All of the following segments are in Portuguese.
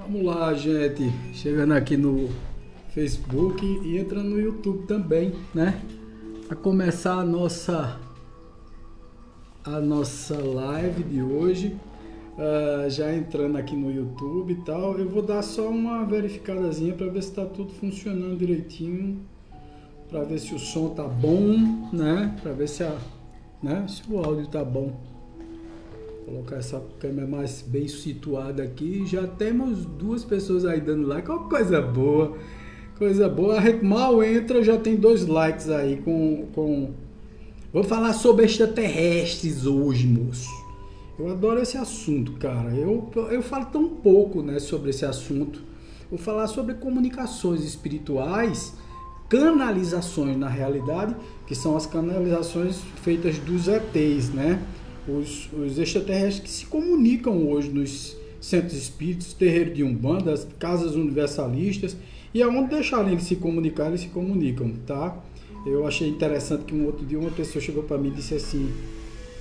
Vamos lá, gente. Chegando aqui no Facebook e entrando no YouTube também, né? Para começar a nossa live de hoje. Já entrando aqui no YouTube e tal, eu vou dar só uma verificadazinha para ver se está tudo funcionando direitinho, para ver se o som tá bom, né? Para ver se se o áudio tá bom. Vou colocar essa câmera mais bem situada aqui. Já temos 2 pessoas aí dando like. Olha que coisa boa. Coisa boa. A gente mal entra, já tem 2 likes aí com... Vou falar sobre extraterrestres hoje, moço. Eu adoro esse assunto, cara. Eu falo tão pouco, né, sobre esse assunto. Vou falar sobre comunicações espirituais, canalizações na realidade, que são as canalizações feitas dos ETs, né? Os extraterrestres que se comunicam hoje nos centros espíritos, terreiros de Umbanda, casas universalistas, e aonde deixarem eles se comunicar, eles se comunicam, tá? Eu achei interessante que um outro dia uma pessoa chegou para mim e disse assim: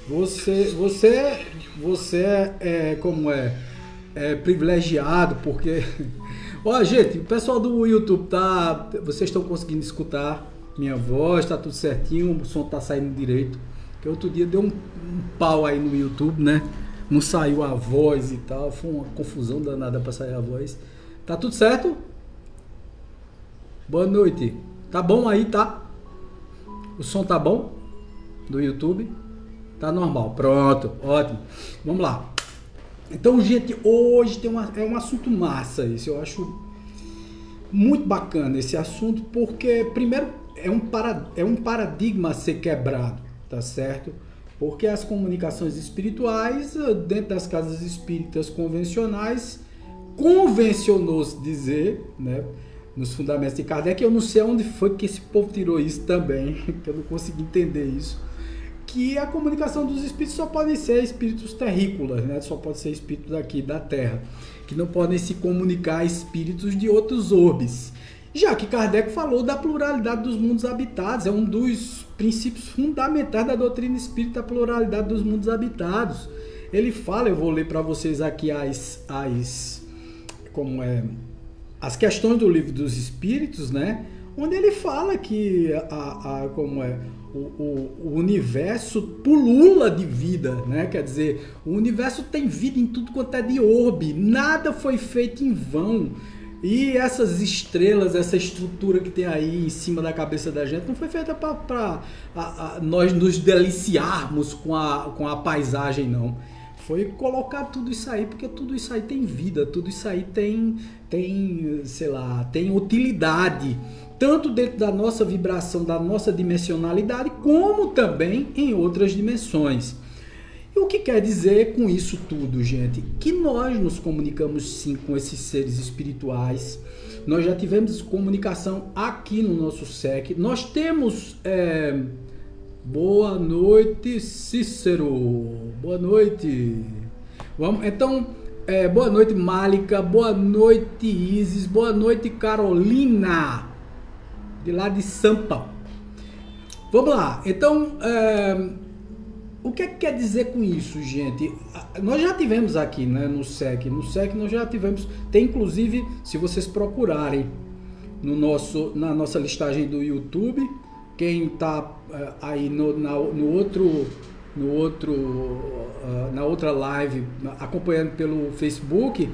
Você é privilegiado porque... Ó, gente, o pessoal do YouTube vocês estão conseguindo escutar minha voz, tá tudo certinho, o som tá saindo direito. Que outro dia deu um pau aí no YouTube, né? Não saiu a voz e tal, foi uma confusão danada para sair a voz. Tá tudo certo? Boa noite. Tá bom aí, tá? O som tá bom? Do YouTube? Tá normal, pronto, ótimo. Vamos lá. Então, gente, hoje é um assunto massa isso. Eu acho muito bacana esse assunto, porque primeiro é um paradigma a ser quebrado, tá certo? Porque as comunicações espirituais, dentro das casas espíritas convencionais, convencionou-se dizer, né, nos fundamentos de Kardec, eu não sei onde foi que esse povo tirou isso também, que eu não consegui entender isso, que a comunicação dos espíritos só podem ser espíritos terrícolas, né? Só pode ser espíritos daqui da Terra, que não podem se comunicar a espíritos de outros orbes. Já que Kardec falou da pluralidade dos mundos habitados, é um dos princípios fundamentais da doutrina espírita, a pluralidade dos mundos habitados. Ele fala, eu vou ler para vocês aqui as questões do Livro dos Espíritos, né? Onde ele fala que o universo pulula de vida, né? Quer dizer, o universo tem vida em tudo quanto é de orbe, nada foi feito em vão. E essas estrelas, essa estrutura que tem aí em cima da cabeça da gente, não foi feita para nós nos deliciarmos com a paisagem, não. Foi colocar tudo isso aí, porque tudo isso aí tem vida, tudo isso aí tem utilidade, tanto dentro da nossa vibração, da nossa dimensionalidade, como também em outras dimensões. E o que quer dizer com isso tudo, gente? Que nós nos comunicamos sim com esses seres espirituais. Nós já tivemos comunicação aqui no nosso SEC. Nós temos... Boa noite, Cícero. Boa noite. Então, boa noite, Málica. Boa noite, Isis. Boa noite, Carolina. De lá de Sampa. Vamos lá. Então, o que quer dizer com isso, gente? Nós já tivemos aqui, né, no SEC. No SEC nós já tivemos. Tem inclusive, se vocês procurarem na nossa listagem do YouTube, quem está aí na outra live, acompanhando pelo Facebook,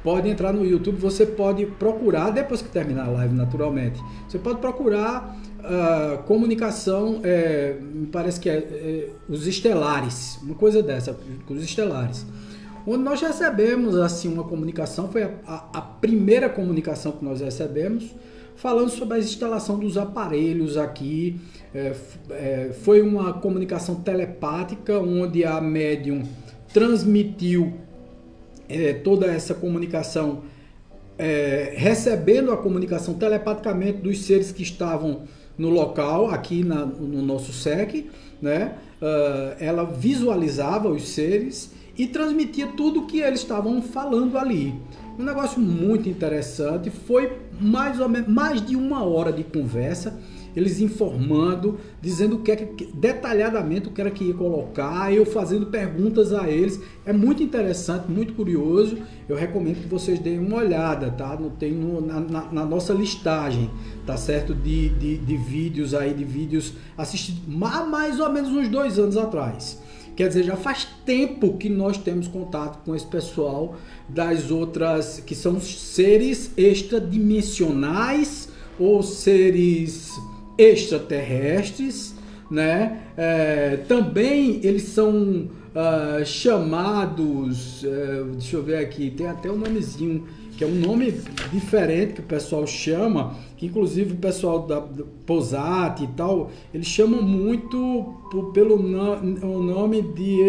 pode entrar no YouTube, você pode procurar, depois que terminar a live, naturalmente, você pode procurar comunicação, me parece que os estelares, uma coisa dessa, os estelares, onde nós recebemos assim uma comunicação, foi a primeira comunicação que nós recebemos, falando sobre a instalação dos aparelhos aqui. Foi uma comunicação telepática, onde a médium transmitiu toda essa comunicação, recebendo a comunicação telepaticamente dos seres que estavam no local, aqui no nosso SEC, né? Ela visualizava os seres e transmitia tudo o que eles estavam falando ali. Um negócio muito interessante, foi mais ou menos mais de 1 hora de conversa, eles informando, dizendo detalhadamente o que era que ia colocar, eu fazendo perguntas a eles. É muito interessante, muito curioso. Eu recomendo que vocês deem uma olhada, tá? Tem na nossa listagem, tá certo? De vídeos aí, de vídeos assistidos há mais ou menos uns 2 anos atrás. Quer dizer, já faz tempo que nós temos contato com esse pessoal das outras, que são seres extradimensionais ou seres extraterrestres, né? Também eles são chamados, deixa eu ver aqui, tem até um nomezinho, que é um nome diferente que o pessoal chama, que inclusive o pessoal da Posati e tal, eles chamam muito pelo nome de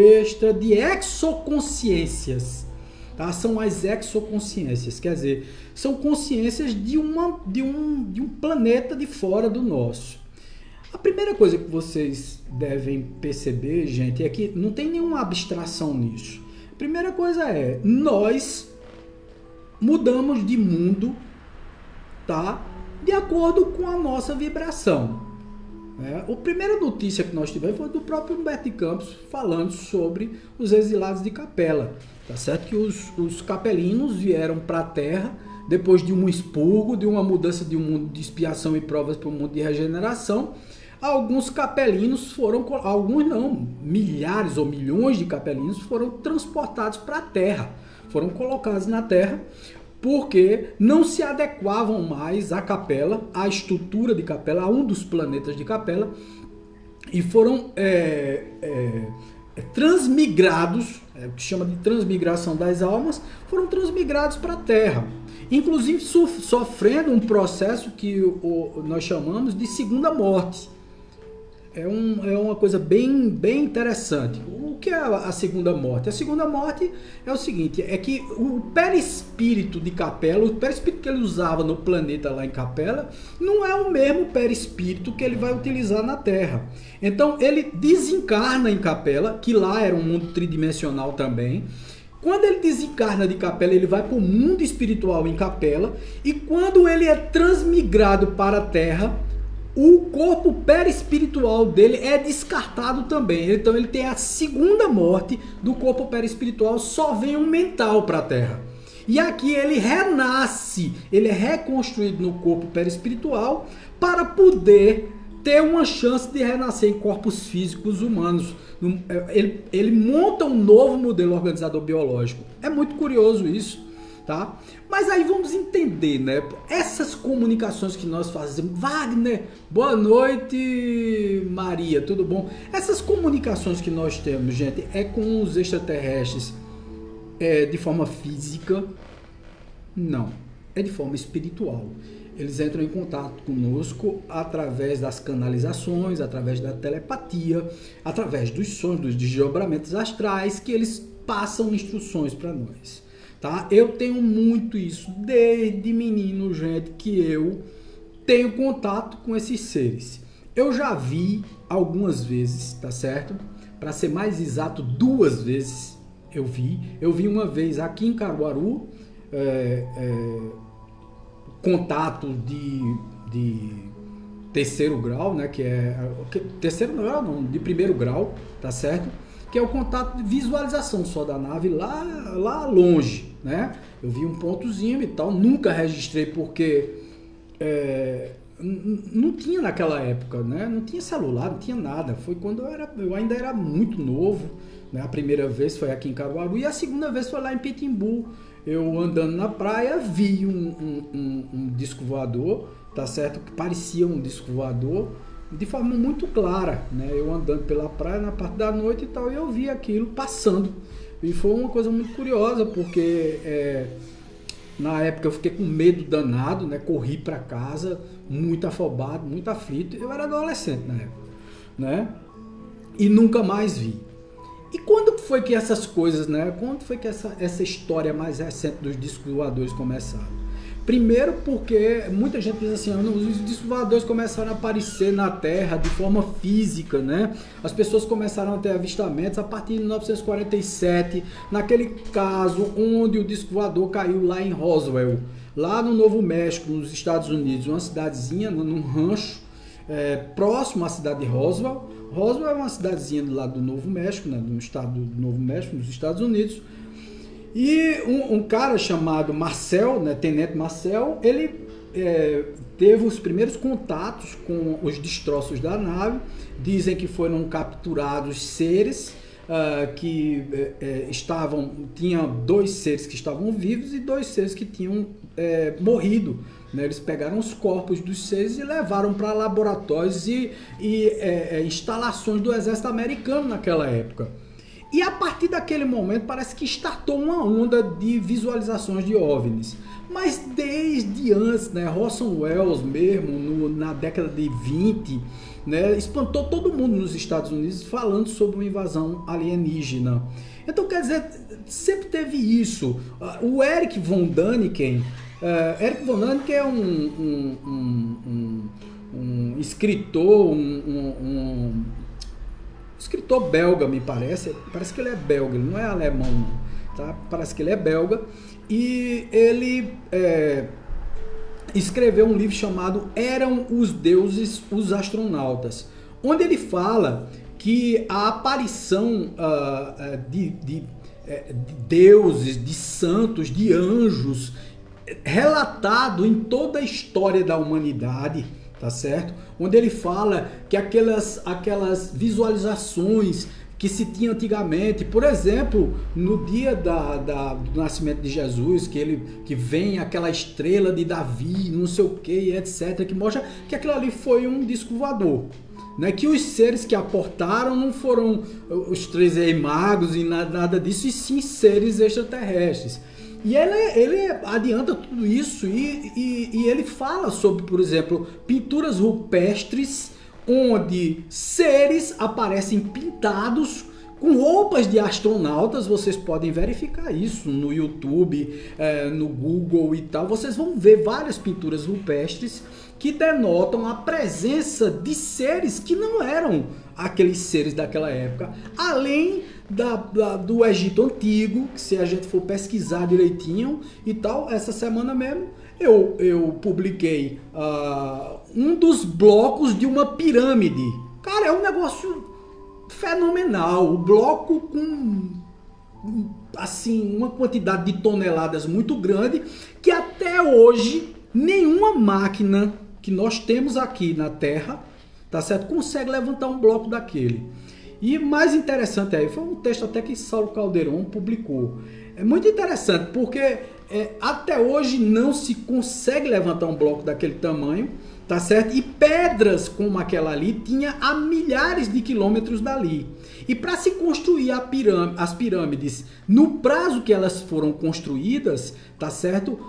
exoconsciências. Tá? São as exoconsciências, quer dizer, são consciências de um planeta de fora do nosso. A primeira coisa que vocês devem perceber, gente, é que não tem nenhuma abstração nisso. A primeira coisa é, nós mudamos de mundo, tá? De acordo com a nossa vibração. A primeira notícia que nós tivemos foi do próprio Humberto de Campos falando sobre os exilados de Capela. Tá certo que os capelinos vieram para a Terra depois de um expurgo, de uma mudança de um mundo de expiação e provas para um mundo de regeneração. Alguns capelinos foram, alguns não, milhares ou milhões de capelinos foram transportados para a Terra, foram colocados na Terra porque não se adequavam mais à Capela, à estrutura de Capela, a um dos planetas de Capela, e foram transmigrados, o que chama de transmigração das almas, foram transmigrados para a Terra, inclusive sofrendo um processo que nós chamamos de segunda morte. É uma coisa bem interessante. O que é a segunda morte? A segunda morte é o seguinte, é que o perispírito de Capela, o perispírito que ele usava no planeta lá em Capela, não é o mesmo perispírito que ele vai utilizar na Terra. Então ele desencarna em Capela, que lá era um mundo tridimensional também. Quando ele desencarna de Capela, ele vai para o mundo espiritual em Capela, e quando ele é transmigrado para a Terra, o corpo perispiritual dele é descartado também. Então ele tem a segunda morte do corpo perispiritual, só vem um mental para a Terra. E aqui ele renasce, ele é reconstruído no corpo perispiritual para poder ter uma chance de renascer em corpos físicos humanos. Ele monta um novo modelo organizador biológico. É muito curioso isso. Tá? Mas aí vamos entender, né? Essas comunicações que nós fazemos. Wagner, boa noite, Maria, tudo bom? Essas comunicações que nós temos, gente, é com os extraterrestres de forma física? Não, é de forma espiritual. Eles entram em contato conosco através das canalizações, através da telepatia, através dos sonhos, dos desdobramentos astrais, que eles passam instruções para nós. Tá? Eu tenho muito isso desde menino, gente, que eu tenho contato com esses seres. Eu já vi algumas vezes, tá certo? Para ser mais exato, 2 vezes eu vi. Eu vi uma vez aqui em Caruaru, contato de terceiro grau, né? Que é terceiro grau, não, de primeiro grau, tá certo? Que é o contato de visualização só da nave lá longe, né? Eu vi um pontozinho e tal, nunca registrei porque não tinha naquela época, né? Não tinha celular, não tinha nada. Foi quando eu ainda era muito novo, né? A primeira vez foi aqui em Caruaru e a segunda vez foi lá em Pitimbu. Eu andando na praia vi um disco voador, tá certo? Que parecia um disco voador, de forma muito clara, né? Eu andando pela praia na parte da noite e tal, e eu vi aquilo passando. E foi uma coisa muito curiosa, porque na época eu fiquei com medo danado, né? Corri para casa, muito afobado, muito aflito. Eu era adolescente na época, né? E nunca mais vi. E quando foi que essas coisas, né? Quando foi que essa história mais recente dos discos voadores começaram? Primeiro porque muita gente diz assim, os discos voadores começaram a aparecer na Terra de forma física, né? As pessoas começaram a ter avistamentos a partir de 1947, naquele caso onde o disco voador caiu lá em Roswell, lá no Novo México, nos Estados Unidos, uma cidadezinha, num rancho, próximo à cidade de Roswell. Roswell é uma cidadezinha do lado do Novo México, né? No estado do Novo México, nos Estados Unidos. E um cara chamado Marcel, né, Tenente Marcel, ele teve os primeiros contatos com os destroços da nave. Dizem que foram capturados seres que tinha 2 seres que estavam vivos e 2 seres que tinham morrido. Né? Eles pegaram os corpos dos seres e levaram para laboratórios e instalações do exército americano naquela época. E a partir daquele momento parece que startou uma onda de visualizações de OVNIs. Mas desde antes, né, Orson Welles mesmo, na década de 20, né, espantou todo mundo nos Estados Unidos falando sobre uma invasão alienígena. Então, quer dizer, sempre teve isso. O Erich von Däniken, é um escritor, escritor belga, me parece que ele é belga, ele não é alemão, não, tá? Parece que ele é belga, e ele escreveu um livro chamado Eram os Deuses, os Astronautas, onde ele fala que a aparição de deuses, de santos, de anjos, relatado em toda a história da humanidade, tá certo? Onde ele fala que aquelas visualizações que se tinha antigamente, por exemplo, no dia do nascimento de Jesus, que vem aquela estrela de Davi, não sei o que, etc, que mostra que aquilo ali foi um disco voador. Né? Que os seres que aportaram não foram os 3 reis magos e nada disso, e sim seres extraterrestres. E ele adianta tudo isso e ele fala sobre, por exemplo, pinturas rupestres onde seres aparecem pintados com roupas de astronautas. Vocês podem verificar isso no YouTube, no Google e tal. Vocês vão ver várias pinturas rupestres que denotam a presença de seres que não eram aqueles seres daquela época, além do Egito Antigo, que se a gente for pesquisar direitinho e tal, essa semana mesmo eu publiquei um dos blocos de uma pirâmide. Cara, é um negócio fenomenal, o bloco com assim uma quantidade de toneladas muito grande, que até hoje nenhuma máquina que nós temos aqui na Terra, tá certo, consegue levantar um bloco daquele. E mais interessante aí, foi um texto até que Saulo Calderon publicou. É muito interessante porque até hoje não se consegue levantar um bloco daquele tamanho, tá certo? E pedras como aquela ali tinha a milhares de quilômetros dali. E para se construir as pirâmides no prazo que elas foram construídas, tá certo?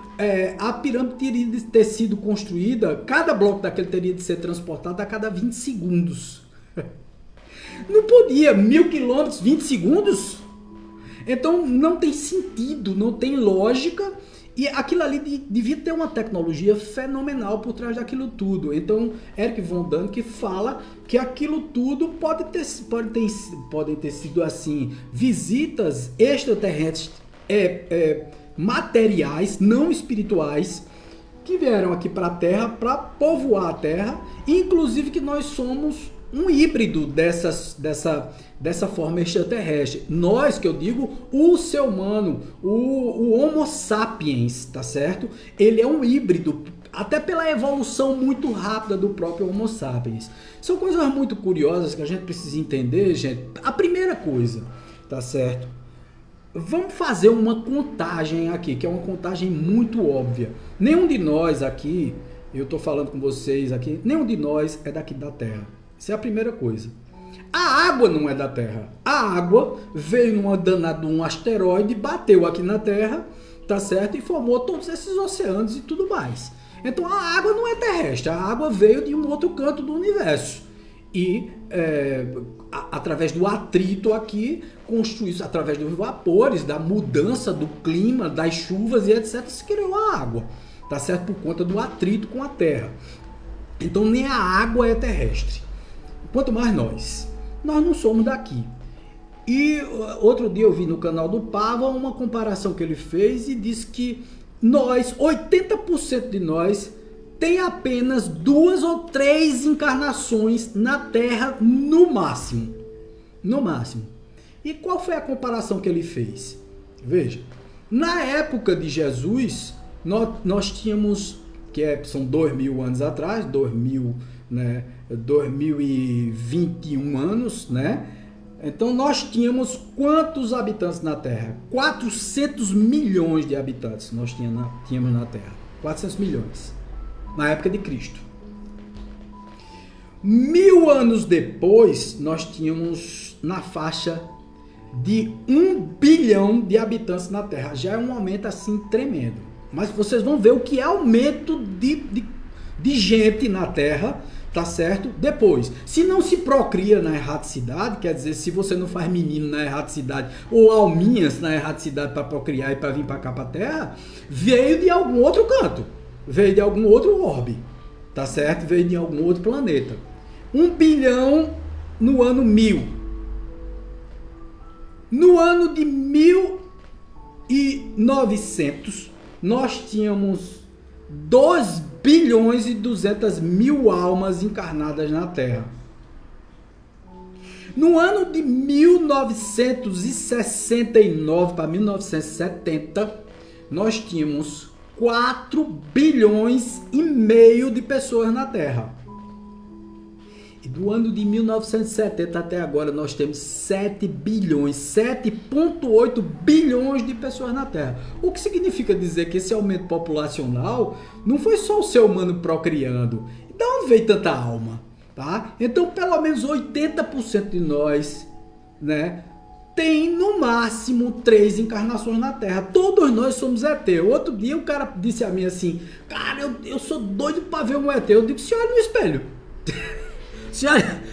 A pirâmide teria de ter sido construída, cada bloco daquele teria de ser transportado a cada 20 segundos. Não podia, 1000 quilômetros, 20 segundos? Então não tem sentido, não tem lógica. E aquilo ali devia ter uma tecnologia fenomenal por trás daquilo tudo. Então, Erich von Däniken fala que aquilo tudo podem ter sido assim, visitas extraterrestres materiais, não espirituais, que vieram aqui para a Terra para povoar a Terra, inclusive que nós somos um híbrido dessa forma extraterrestre. Nós, que eu digo, o ser humano, o Homo sapiens, tá certo? Ele é um híbrido, até pela evolução muito rápida do próprio Homo sapiens. São coisas muito curiosas que a gente precisa entender, gente. A primeira coisa, tá certo? Vamos fazer uma contagem aqui, que é uma contagem muito óbvia. Nenhum de nós aqui, eu tô falando com vocês aqui, nenhum de nós é daqui da Terra. Isso é a primeira coisa. A água não é da Terra. A água veio num asteroide, bateu aqui na Terra, tá certo? E formou todos esses oceanos e tudo mais. Então a água não é terrestre. A água veio de um outro canto do universo. E através do atrito aqui, construiu-se, através dos vapores, da mudança do clima, das chuvas e etc., se criou a água. tá certo? Por conta do atrito com a Terra. Então nem a água é terrestre. Quanto mais nós. Nós não somos daqui. E outro dia eu vi no canal do Pava uma comparação que ele fez e disse que nós, 80% de nós, tem apenas 2 ou 3 encarnações na Terra no máximo. No máximo. E qual foi a comparação que ele fez? Veja, na época de Jesus, nós tínhamos, são 2000 anos atrás, 2021 anos, né? Então nós tínhamos quantos habitantes na Terra? 400 milhões de habitantes nós tínhamos na Terra. 400 milhões. Na época de Cristo. 1000 anos depois, nós tínhamos na faixa de 1 bilhão de habitantes na Terra. Já é um aumento assim tremendo. Mas vocês vão ver o que é aumento de gente na Terra, tá certo? Depois, se não se procria na erraticidade, quer dizer, se você não faz menino na erraticidade ou alminhas na erraticidade para procriar e para vir para cá para a Terra, veio de algum outro canto, veio de algum outro orbe, tá certo? Veio de algum outro planeta. 1 bilhão no ano 1000. No ano de 1900, nós tínhamos 2 bilhões e 200 mil almas encarnadas na Terra. No ano de 1969 para 1970, nós tínhamos 4 bilhões e meio de pessoas na Terra. E do ano de 1970 até agora nós temos 7 bilhões, 7,8 bilhões de pessoas na Terra. O que significa dizer que esse aumento populacional não foi só o ser humano procriando. De onde veio tanta alma? Tá? Então pelo menos 80% de nós, né, tem no máximo 3 encarnações na Terra. Todos nós somos ET. Outro dia o cara disse a mim assim, cara, eu sou doido para ver um ET. Eu digo, se olha no espelho.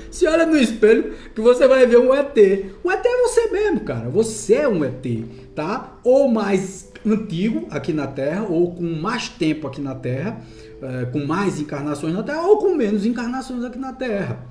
Se olha no espelho que você vai ver um ET. O ET é você mesmo, cara. Você é um ET, tá? Ou mais antigo aqui na Terra, ou com mais tempo aqui na Terra, com mais encarnações na Terra, ou com menos encarnações aqui na Terra.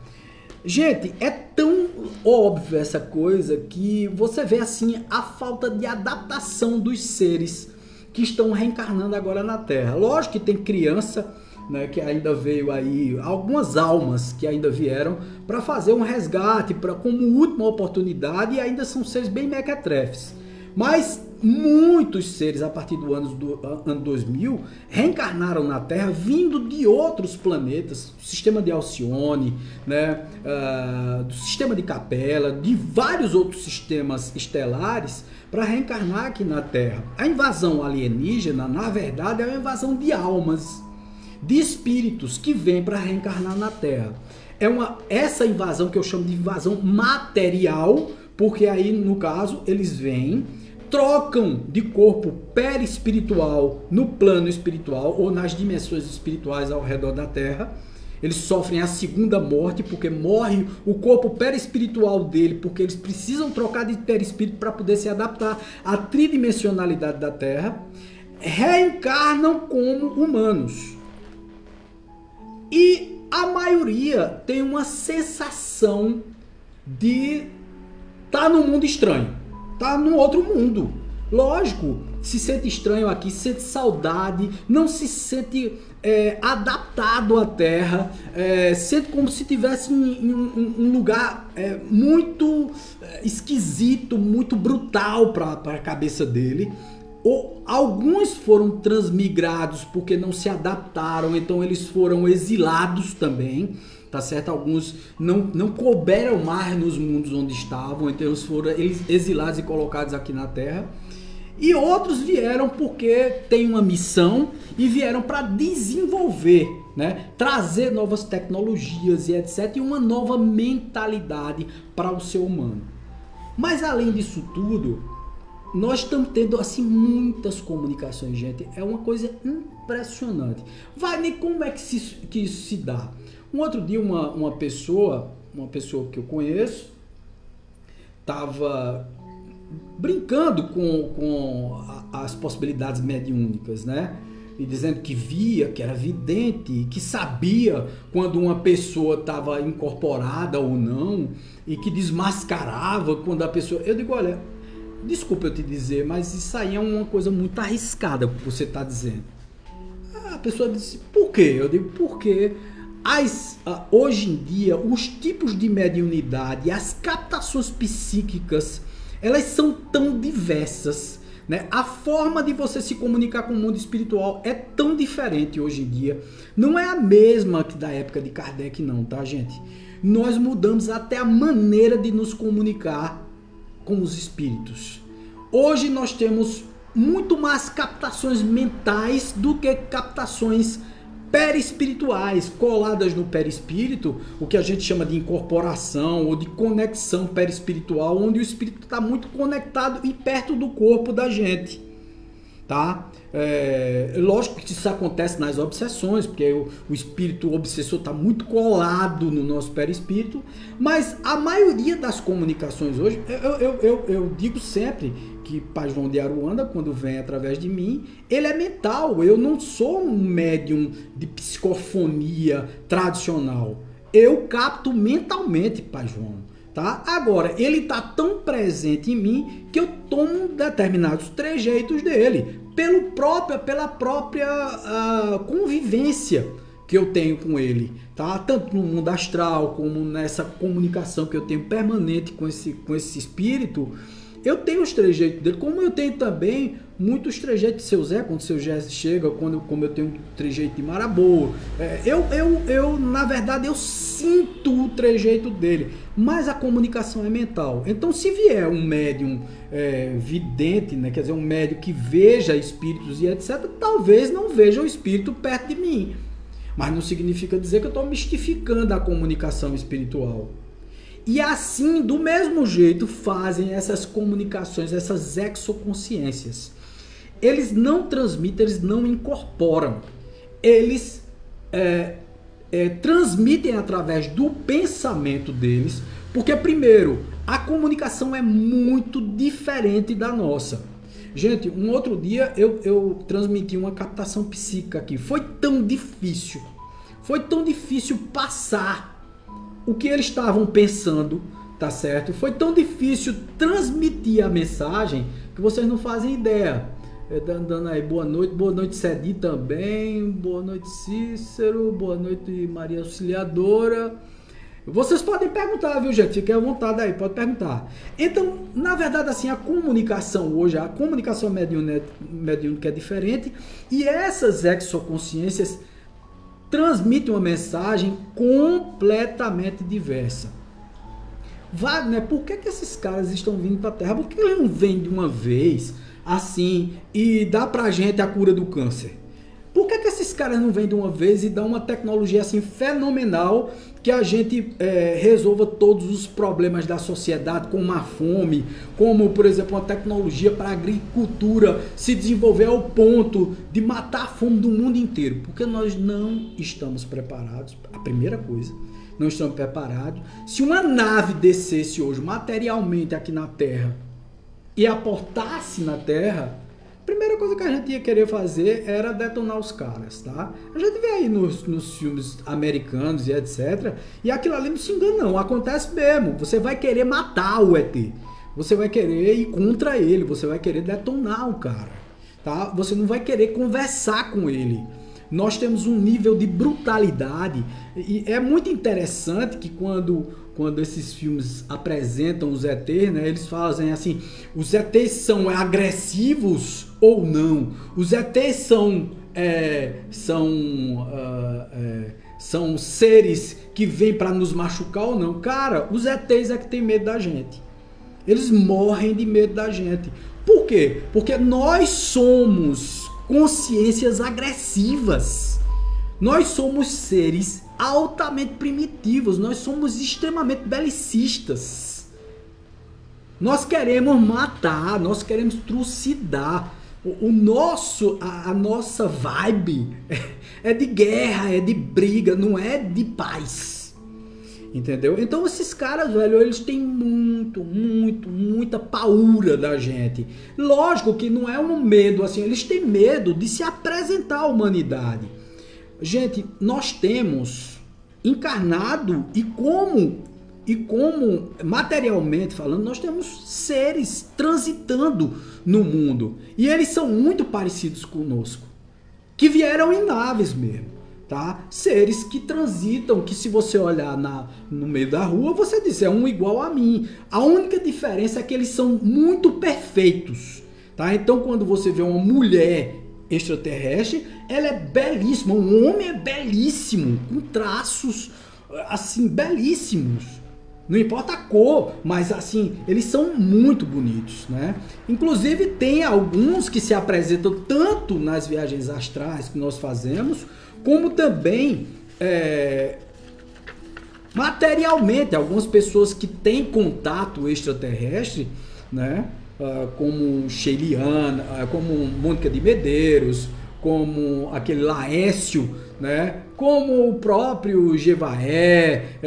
Gente, é tão óbvio essa coisa que você vê assim a falta de adaptação dos seres que estão reencarnando agora na Terra. Lógico que tem criança, né, que ainda veio aí, algumas almas que ainda vieram para fazer um resgate, como última oportunidade, e ainda são seres bem mequetrefes. Mas muitos seres a partir do ano 2000 reencarnaram na Terra vindo de outros planetas, do sistema de Alcione, né, do sistema de Capela, de vários outros sistemas estelares para reencarnar aqui na Terra. A invasão alienígena, na verdade, é uma invasão de almas, de espíritos que vêm para reencarnar na Terra. Essa invasão que eu chamo de invasão material, porque aí no caso eles vêm, trocam de corpo perispiritual no plano espiritual ou nas dimensões espirituais ao redor da Terra. Eles sofrem a segunda morte porque morre o corpo perispiritual dele, porque eles precisam trocar de perispírito para poder se adaptar à tridimensionalidade da Terra. Reencarnam como humanos. E a maioria tem uma sensação de estar no mundo estranho, tá no outro mundo. Lógico, se sente estranho aqui, sente saudade, não se sente adaptado à Terra, sente como se estivesse em um lugar muito esquisito, muito brutal para a cabeça dele. Ou alguns foram transmigrados porque não se adaptaram, então eles foram exilados também, tá certo? Alguns não couberam mais nos mundos onde estavam, então eles foram exilados e colocados aqui na Terra. E outros vieram porque têm uma missão e vieram para desenvolver, né? Trazer novas tecnologias e etc. E uma nova mentalidade para o ser humano. Mas além disso tudo, nós estamos tendo assim muitas comunicações, gente. É uma coisa impressionante. Vai nem como é que isso se dá. Um outro dia uma pessoa que eu conheço estava brincando com as possibilidades mediúnicas, né? e dizendo que via, que era vidente, que sabia quando uma pessoa estava incorporada ou não, e que desmascarava quando a pessoa... Eu digo, olha, desculpa eu te dizer, mas isso aí é uma coisa muito arriscada que você está dizendo. A pessoa disse, por quê? Eu digo, porque hoje em dia os tipos de mediunidade, as captações psíquicas, elas são tão diversas, né? A forma de você se comunicar com o mundo espiritual é tão diferente hoje em dia. Não é a mesma que da época de Kardec não, tá, gente? Nós mudamos até a maneira de nos comunicar com os espíritos. Hoje nós temos muito mais captações mentais do que captações perispirituais, coladas no perispírito, o que a gente chama de incorporação ou de conexão perispiritual, onde o espírito está muito conectado e perto do corpo da gente, tá? Lógico que isso acontece nas obsessões, porque o espírito obsessor está muito colado no nosso perispírito, mas a maioria das comunicações hoje, eu digo sempre que Pai João de Aruanda, quando vem através de mim, ele é mental. Eu não sou um médium de psicofonia tradicional. Eu capto mentalmente Pai João, tá? Agora, ele está tão presente em mim que eu tomo determinados trejeitos dele, pela própria convivência que eu tenho com ele, tá? Tanto no mundo astral como nessa comunicação que eu tenho permanente com esse espírito. Eu tenho os trejeitos dele, como eu tenho também muitos trejeitos de Seu Zé, quando Seu Zé chega, como eu tenho um trejeito de Marabô. Na verdade, eu sinto o trejeito dele, mas a comunicação é mental. Então, se vier um médium vidente, né, quer dizer, um médium que veja espíritos e etc., talvez não veja o espírito perto de mim. Mas não significa dizer que eu estou mistificando a comunicação espiritual. E assim, do mesmo jeito, fazem essas comunicações, essas exoconsciências. Eles não transmitem, eles não incorporam. Eles transmitem através do pensamento deles, porque, primeiro, a comunicação é muito diferente da nossa. Gente, um outro dia eu transmiti uma captação psíquica aqui. Foi tão difícil passar o que eles estavam pensando, tá certo? Foi tão difícil transmitir a mensagem que vocês não fazem ideia. Dando aí boa noite Cedi também, boa noite Cícero, boa noite Maria Auxiliadora. Vocês podem perguntar, viu, gente? Fiquem à vontade aí, pode perguntar. Então, na verdade, assim, a comunicação hoje, a comunicação mediúnica é diferente, e essas exoconsciências transmitem uma mensagem completamente diversa. Wagner, por que esses caras estão vindo para a Terra? Por que eles não vêm de uma vez, assim, e dá pra gente a cura do câncer? Por que esses caras não vêm de uma vez e dão uma tecnologia assim fenomenal que a gente resolva todos os problemas da sociedade, como a fome, como, por exemplo, uma tecnologia para a agricultura se desenvolver ao ponto de matar a fome do mundo inteiro? Porque nós não estamos preparados, a primeira coisa, não estamos preparados. Se uma nave descesse hoje materialmente aqui na Terra e aportasse na Terra, a primeira coisa que a gente ia querer fazer era detonar os caras, tá? A gente vê aí nos filmes americanos e etc. E aquilo ali não se engana não, acontece mesmo. Você vai querer matar o ET. Você vai querer ir contra ele, você vai querer detonar o cara, tá? Você não vai querer conversar com ele. Nós temos um nível de brutalidade e é muito interessante que quando esses filmes apresentam os ETs, né, eles fazem assim, os ETs são agressivos ou não? Os ETs são seres que vêm para nos machucar ou não? Cara, os ETs é que tem medo da gente. Eles morrem de medo da gente. Por quê? Porque nós somos consciências agressivas. Nós somos seres altamente primitivos, nós somos extremamente belicistas. Nós queremos matar, nós queremos trucidar. A nossa vibe é de guerra, é de briga, não é de paz. Entendeu? Então esses caras, velho, eles têm muita paura da gente. Lógico que não é um medo assim, eles têm medo de se apresentar à humanidade. Gente, nós temos encarnado e como materialmente falando, nós temos seres transitando no mundo. E eles são muito parecidos conosco, que vieram em naves mesmo. Tá? Seres que transitam, que se você olhar no meio da rua, você diz, é um igual a mim. A única diferença é que eles são muito perfeitos. Tá? Então, quando você vê uma mulher extraterrestre, ela é belíssima. Um homem é belíssimo, com traços assim, belíssimos. Não importa a cor, mas assim, eles são muito bonitos, né? Inclusive, tem alguns que se apresentam tanto nas viagens astrais que nós fazemos, como também materialmente, algumas pessoas que têm contato extraterrestre, né? Como Sheiliana, como Mônica de Medeiros, como aquele Laércio, né? Como o próprio Jevaé,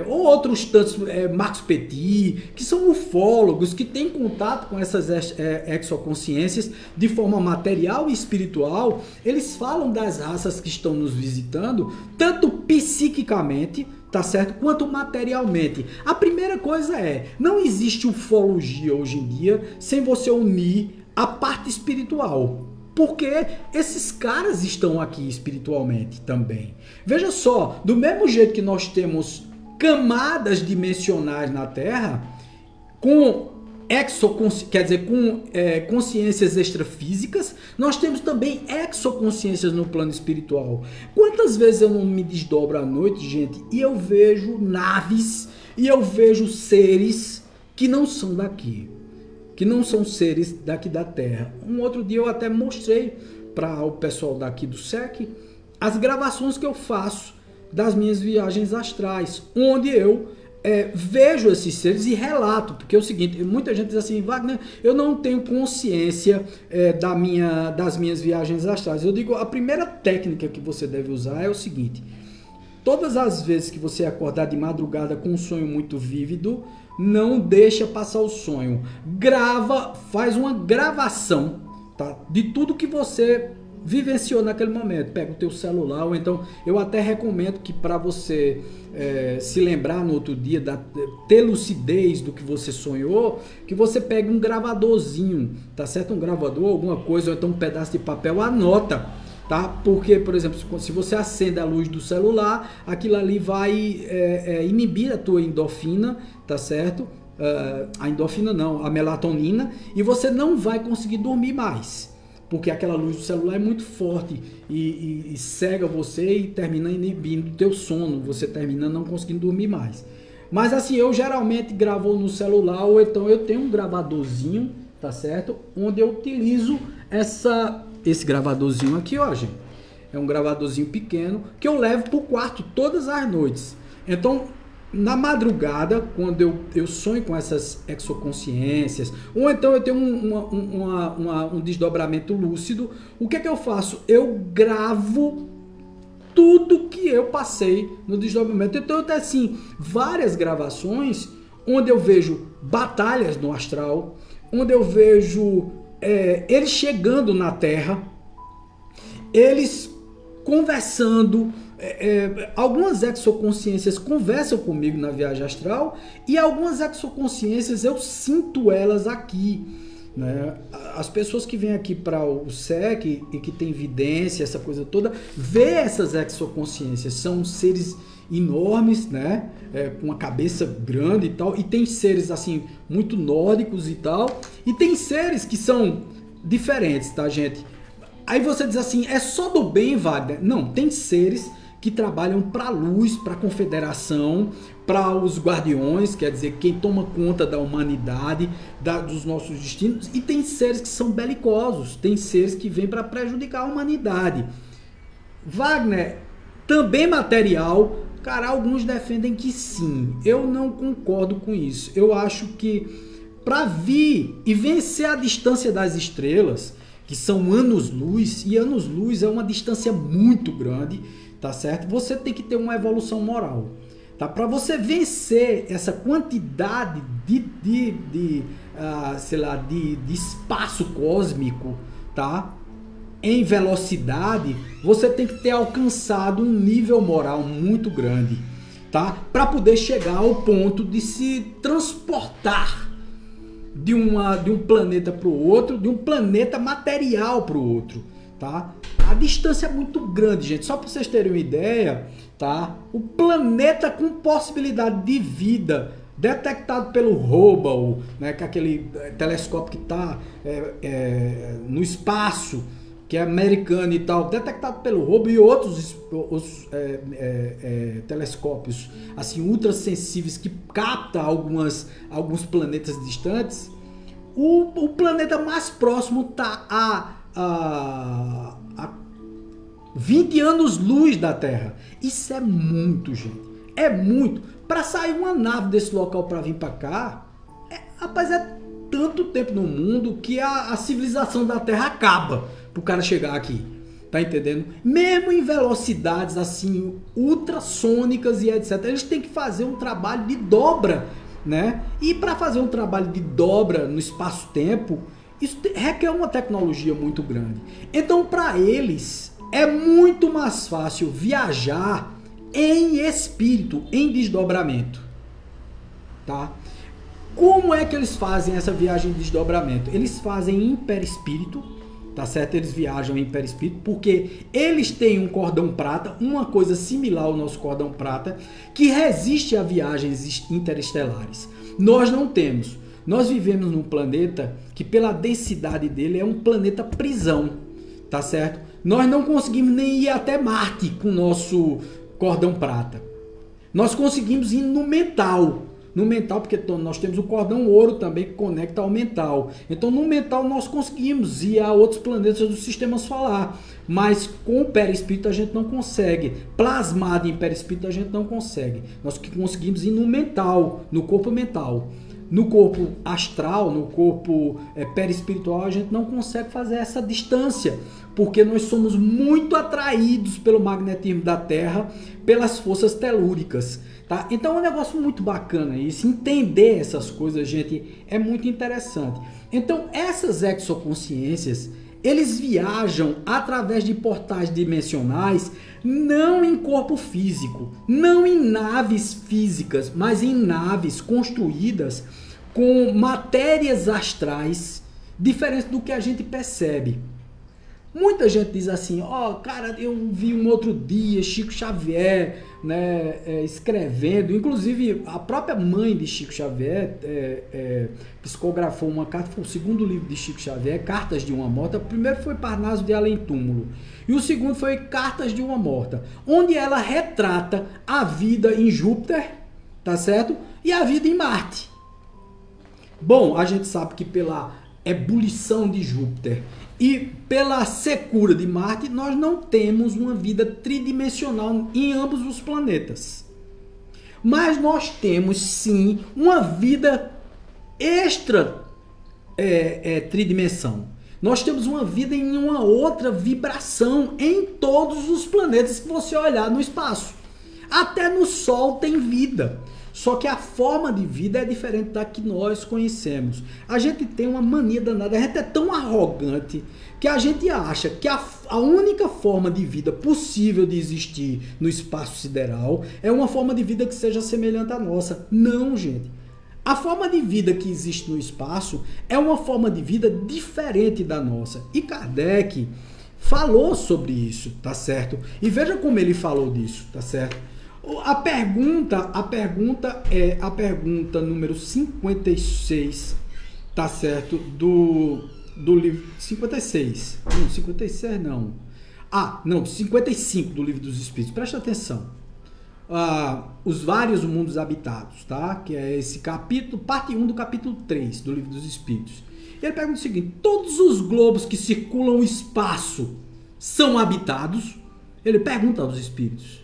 ou outros tantos, Marcos Petit, que são ufólogos, que têm contato com essas exoconsciências de forma material e espiritual. Eles falam das raças que estão nos visitando, tanto psiquicamente, tá certo, quanto materialmente. A primeira coisa não existe ufologia hoje em dia sem você unir a parte espiritual. Porque esses caras estão aqui espiritualmente também. Veja só, do mesmo jeito que nós temos camadas dimensionais na Terra, com consciências extrafísicas, nós temos também exoconsciências no plano espiritual. Quantas vezes eu não me desdobro à noite, gente, e eu vejo naves, e eu vejo seres que não são daqui, que não são seres daqui da Terra. Um outro dia eu até mostrei para o pessoal daqui do SEC as gravações que eu faço das minhas viagens astrais, onde eu vejo esses seres e relato, porque é o seguinte, muita gente diz assim, Wagner, eu não tenho consciência das minhas viagens astrais. Eu digo, a primeira técnica que você deve usar é o seguinte: todas as vezes que você acordar de madrugada com um sonho muito vívido, não deixa passar o sonho. Grava, faz uma gravação, tá? De tudo que você vivenciou naquele momento. Pega o teu celular, ou então eu até recomendo que para você se lembrar no outro dia, ter lucidez do que você sonhou, que você pegue um gravadorzinho, tá certo? Um gravador, alguma coisa, ou então um pedaço de papel, anota. Tá? Porque, por exemplo, se você acende a luz do celular, aquilo ali vai inibir a tua endorfina, tá certo? A endorfina não, a melatonina, e você não vai conseguir dormir mais, porque aquela luz do celular é muito forte e cega você e termina inibindo o teu sono, você termina não conseguindo dormir mais. Mas assim, eu geralmente gravo no celular, ou então eu tenho um gravadorzinho, tá certo? Onde eu utilizo esse gravadorzinho aqui, ó, gente. É um gravadorzinho pequeno que eu levo pro quarto todas as noites. Então, na madrugada, quando eu sonho com essas exoconsciências, ou então eu tenho um desdobramento lúcido, o que é que eu faço? Eu gravo tudo que eu passei no desdobramento. Então, eu tenho assim várias gravações onde eu vejo batalhas no astral, onde eu vejo eles chegando na Terra, eles conversando. Algumas exoconsciências conversam comigo na viagem astral, e algumas exoconsciências eu sinto elas aqui, né? As pessoas que vêm aqui para o SEC e que tem vidência, essa coisa toda, vê essas exoconsciências. São seres enormes, né? Com uma cabeça grande e tal, e tem seres assim muito nórdicos e tal, e tem seres que são diferentes, tá, gente? Aí você diz assim, é só do bem, Wagner? Não, tem seres que trabalham para a luz, para a confederação, para os guardiões, quer dizer, quem toma conta da humanidade, dos nossos destinos, e tem seres que são belicosos, tem seres que vêm para prejudicar a humanidade. Wagner, também material, cara, alguns defendem que sim, eu não concordo com isso. Eu acho que para vir e vencer a distância das estrelas, que são anos-luz, e anos-luz é uma distância muito grande, tá certo? Você tem que ter uma evolução moral. tá? Para você vencer essa quantidade sei lá, de espaço cósmico, tá? Em velocidade, você tem que ter alcançado um nível moral muito grande, tá? Para poder chegar ao ponto de se transportar de um planeta para o outro, de um planeta material para o outro, tá? A distância é muito grande, gente. Só para vocês terem uma ideia, tá? O planeta com possibilidade de vida detectado pelo Hubble, né? Que é aquele telescópio que está no espaço, que é americano e tal, detectado pelo Hubble e outros telescópios assim ultrassensíveis que captam alguns planetas distantes. O planeta mais próximo está a 20 anos-luz da Terra. Isso é muito, gente. É muito. Para sair uma nave desse local para vir para cá, rapaz, é tanto tempo no mundo que a civilização da Terra acaba pro cara chegar aqui. Tá entendendo? Mesmo em velocidades assim ultrassônicas e etc. Eles têm que fazer um trabalho de dobra, né? E para fazer um trabalho de dobra no espaço-tempo, isso requer uma tecnologia muito grande. Então, para eles, é muito mais fácil viajar em espírito, em desdobramento, tá? Como é que eles fazem essa viagem de desdobramento? Eles fazem em perispírito, tá certo? Eles viajam em perispírito porque eles têm um cordão prata, uma coisa similar ao nosso cordão prata, que resiste a viagens interestelares. Nós não temos. Nós vivemos num planeta que, pela densidade dele, é um planeta prisão, tá certo? Nós não conseguimos nem ir até Marte com o nosso cordão prata. Nós conseguimos ir no mental. No mental, porque nós temos o cordão ouro também que conecta ao mental. Então, no mental, nós conseguimos ir a outros planetas do sistema solar. Mas com o perispírito a gente não consegue. Plasmado em perispírito a gente não consegue. Nós conseguimos ir no mental, no corpo mental. No corpo astral, no corpo perispiritual, a gente não consegue fazer essa distância, porque nós somos muito atraídos pelo magnetismo da Terra, pelas forças telúricas, tá? Então é um negócio muito bacana isso, entender essas coisas, gente, é muito interessante. Então essas exoconsciências, eles viajam através de portais dimensionais, não em corpo físico, não em naves físicas, mas em naves construídas com matérias astrais diferentes do que a gente percebe. Muita gente diz assim, cara, eu vi um outro dia Chico Xavier, né, escrevendo, inclusive a própria mãe de Chico Xavier psicografou uma carta, foi o segundo livro de Chico Xavier, Cartas de uma Morta. O primeiro foi Parnaso de Além Túmulo e o segundo foi Cartas de uma Morta, onde ela retrata a vida em Júpiter, tá certo? E a vida em Marte. Bom, a gente sabe que pela ebulição de Júpiter e pela secura de Marte, nós não temos uma vida tridimensional em ambos os planetas. Mas nós temos sim uma vida extra tridimensão. Nós temos uma vida em uma outra vibração em todos os planetas que você olhar no espaço. Até no Sol tem vida. Só que a forma de vida é diferente da que nós conhecemos. A gente tem uma mania danada, a gente é tão arrogante que a gente acha que a única forma de vida possível de existir no espaço sideral é uma forma de vida que seja semelhante à nossa. Não, gente. A forma de vida que existe no espaço é uma forma de vida diferente da nossa. E Kardec falou sobre isso, tá certo? E veja como ele falou disso, tá certo? A pergunta é a pergunta número 56, tá certo? Do livro 56. Não, 56 não. 55 do Livro dos Espíritos. Presta atenção. Os vários mundos habitados, tá? Que é esse capítulo, parte 1 do capítulo 3 do Livro dos Espíritos. Ele pergunta o seguinte: todos os globos que circulam o espaço são habitados? Ele pergunta aos espíritos.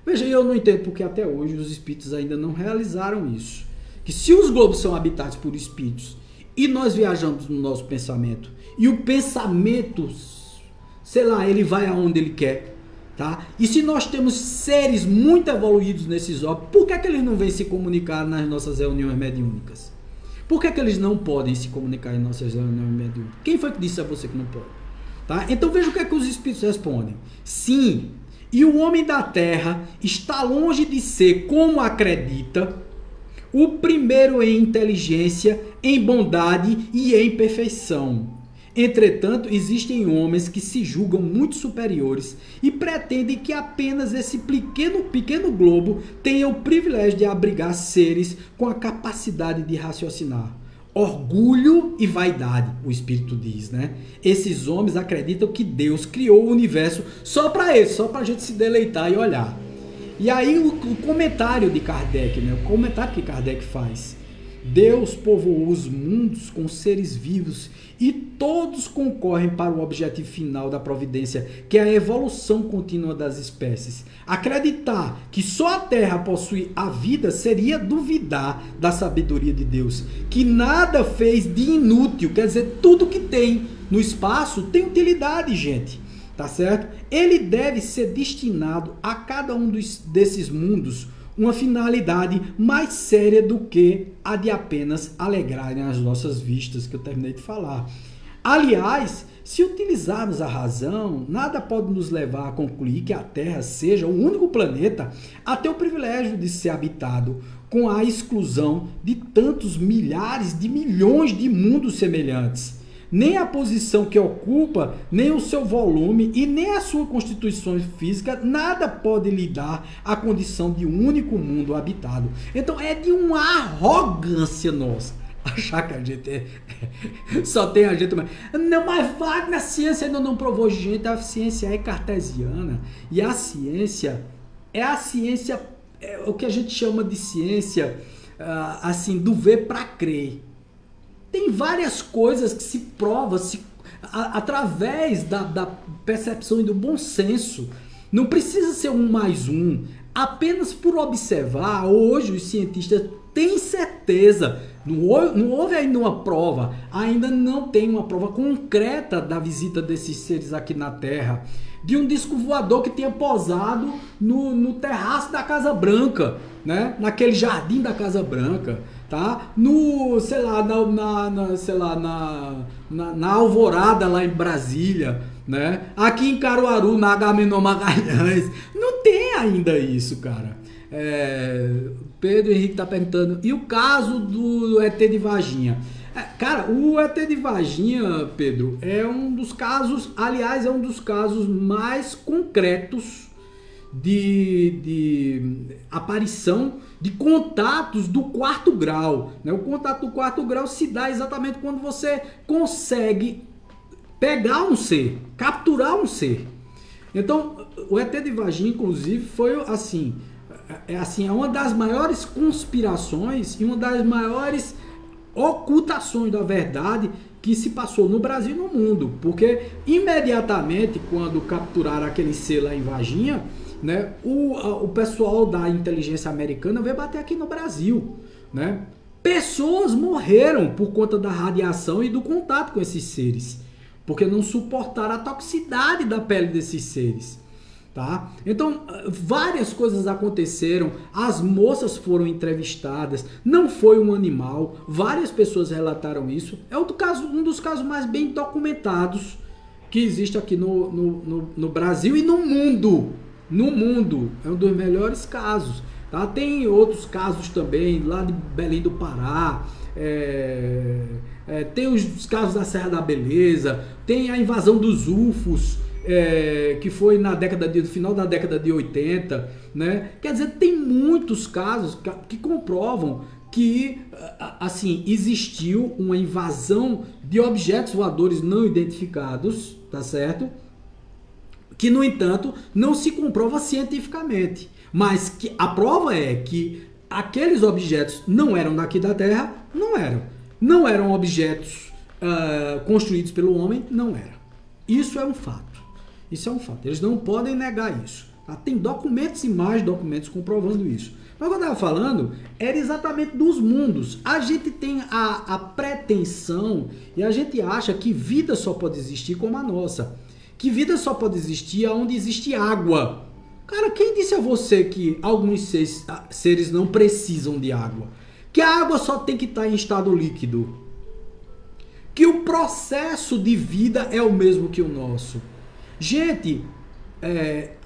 Veja, eu não entendo porque até hoje os espíritos ainda não realizaram isso. Que se os globos são habitados por espíritos e nós viajamos no nosso pensamento, e o pensamento, sei lá, ele vai aonde ele quer, Tá? E se nós temos seres muito evoluídos nesses órbits, por que eles não vêm se comunicar nas nossas reuniões mediúnicas? Por que eles não podem se comunicar em nossas reuniões mediúnicas? Quem foi que disse a você que não pode? Tá? Então veja o que é que os espíritos respondem. Sim, e o homem da Terra está longe de ser, como acredita, o primeiro em inteligência, em bondade e em perfeição. Entretanto, existem homens que se julgam muito superiores e pretendem que apenas esse pequeno globo tenha o privilégio de abrigar seres com a capacidade de raciocinar. Orgulho e vaidade, o Espírito diz, né? Esses homens acreditam que Deus criou o universo só para isso, só para a gente se deleitar e olhar. E aí o comentário de Kardec, né? O comentário que Kardec faz. Deus povoou os mundos com seres vivos e todos concorrem para o objetivo final da providência, que é a evolução contínua das espécies. Acreditar que só a Terra possui a vida seria duvidar da sabedoria de Deus, que nada fez de inútil, quer dizer, tudo que tem no espaço tem utilidade, gente, tá certo? Ele deve ser destinado a cada um desses mundos uma finalidade mais séria do que a de apenas alegrarem as nossas vistas, que eu terminei de falar. Aliás, se utilizarmos a razão, nada pode nos levar a concluir que a Terra seja o único planeta a ter o privilégio de ser habitado, com a exclusão de tantos milhares de milhões de mundos semelhantes. Nem a posição que ocupa, nem o seu volume e nem a sua constituição física, nada pode lhe dar a condição de um único mundo habitado. Então é de uma arrogância nossa achar que a gente só tem a gente... Não, mas Wagner, a ciência ainda não provou, gente, a ciência é cartesiana. E a ciência é o que a gente chama de ciência, assim, do ver para crer. Tem várias coisas que se provam através da percepção e do bom senso. Não precisa ser 1 mais 1. Apenas por observar, hoje os cientistas têm certeza, não houve ainda uma prova, ainda não tem uma prova concreta da visita desses seres aqui na Terra, de um disco voador que tenha posado no terraço da Casa Branca, né? Naquele jardim da Casa Branca. Tá? Sei lá, na Alvorada lá em Brasília, né? Aqui em Caruaru, na Agamenon Magalhães, não tem ainda isso, cara. Pedro Henrique tá perguntando, e o caso do ET de Varginha? Cara, o ET de Varginha, Pedro, é um dos casos, aliás, é um dos casos mais concretos de aparição de contatos do 4º grau, né? O contato do 4º grau se dá exatamente quando você consegue pegar um ser, capturar um ser. Então, o ET de Varginha, inclusive, foi assim, é uma das maiores conspirações e uma das maiores ocultações da verdade que se passou no Brasil e no mundo, porque imediatamente quando capturaram aquele ser lá em Varginha, né, o pessoal da inteligência americana veio bater aqui no Brasil, né? Pessoas morreram por conta da radiação e do contato com esses seres, porque não suportaram a toxicidade da pele desses seres, tá? Então, várias coisas aconteceram, as moças foram entrevistadas, não foi um animal, várias pessoas relataram isso, é um dos casos mais bem documentados que existe aqui no Brasil e no mundo. No mundo, é um dos melhores casos, tá? Tem outros casos também, lá de Belém do Pará, tem os casos da Serra da Beleza, tem a invasão dos UFOs, que foi no final da década de 80, né? Quer dizer, tem muitos casos que comprovam que, assim, existiu uma invasão de objetos voadores não identificados, tá certo? Que, no entanto, não se comprova cientificamente, mas que a prova é que aqueles objetos não eram daqui da Terra, não eram objetos construídos pelo homem, não eram. Isso é um fato, eles não podem negar isso, tá? Tem documentos e mais documentos comprovando isso. Mas o que eu estava falando era exatamente dos mundos. A gente tem a pretensão e a gente acha que vida só pode existir como a nossa, que vida só pode existir onde existe água. Cara, quem disse a você que alguns seres não precisam de água? Que a água só tem que estar em estado líquido? Que o processo de vida é o mesmo que o nosso? Gente,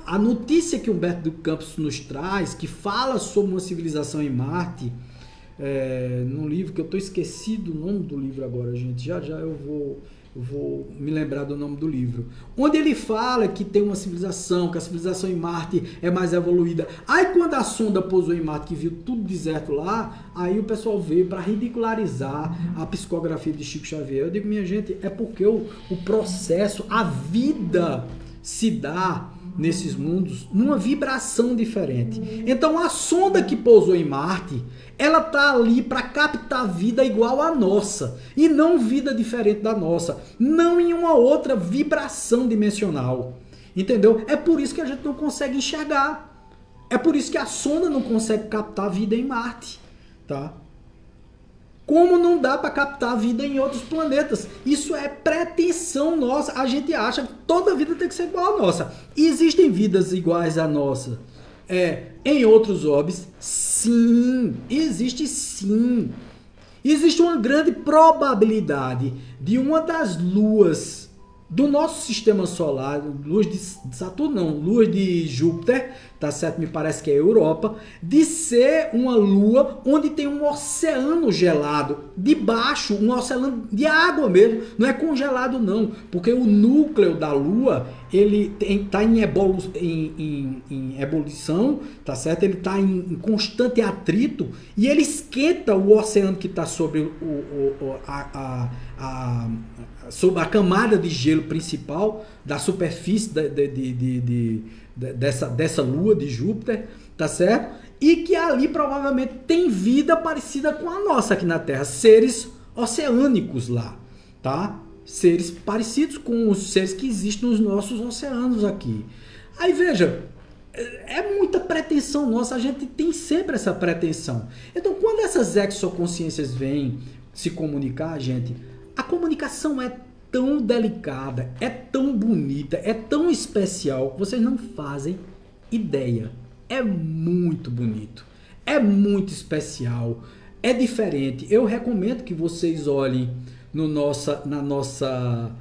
a notícia que Humberto de Campos nos traz, que fala sobre uma civilização em Marte, num livro que eu estou esquecido o nome do livro agora, gente, já eu vou me lembrar do nome do livro, onde ele fala que tem uma civilização, que a civilização em Marte é mais evoluída. Aí quando a sonda pousou em Marte, que viu tudo deserto lá, aí o pessoal veio para ridicularizar a psicografia de Chico Xavier. Eu digo, minha gente, é porque o processo, a vida se dá nesses mundos numa vibração diferente. Então a sonda que pousou em Marte, ela tá ali para captar vida igual à nossa e não vida diferente da nossa, não em uma outra vibração dimensional, entendeu? É por isso que a gente não consegue enxergar, é por isso que a sonda não consegue captar vida em Marte, tá? Como não dá para captar vida em outros planetas. Isso é pretensão nossa. A gente acha que toda vida tem que ser igual à nossa. E existem vidas iguais à nossa em outros orbes? Sim. Existe sim. Existe uma grande probabilidade de uma das luas do nosso sistema solar, luz de Saturno não, luz de Júpiter, tá certo? Me parece que é Europa, de ser uma lua onde tem um oceano gelado, debaixo, um oceano de água mesmo, não é congelado não, porque o núcleo da lua, ele está em ebulição, tá certo? Ele está em constante atrito e ele esquenta o oceano que está sobre sobre a camada de gelo principal da superfície dessa lua de Júpiter, tá certo? E que ali provavelmente tem vida parecida com a nossa aqui na Terra, seres oceânicos lá, tá? Seres parecidos com os seres que existem nos nossos oceanos aqui. Aí veja, é muita pretensão nossa, a gente tem sempre essa pretensão. Então quando essas exoconsciências vêm se comunicar, gente, a comunicação é tão delicada, é tão bonita, é tão especial, vocês não fazem ideia. É muito bonito, é muito especial, é diferente. Eu recomendo que vocês olhem na nossa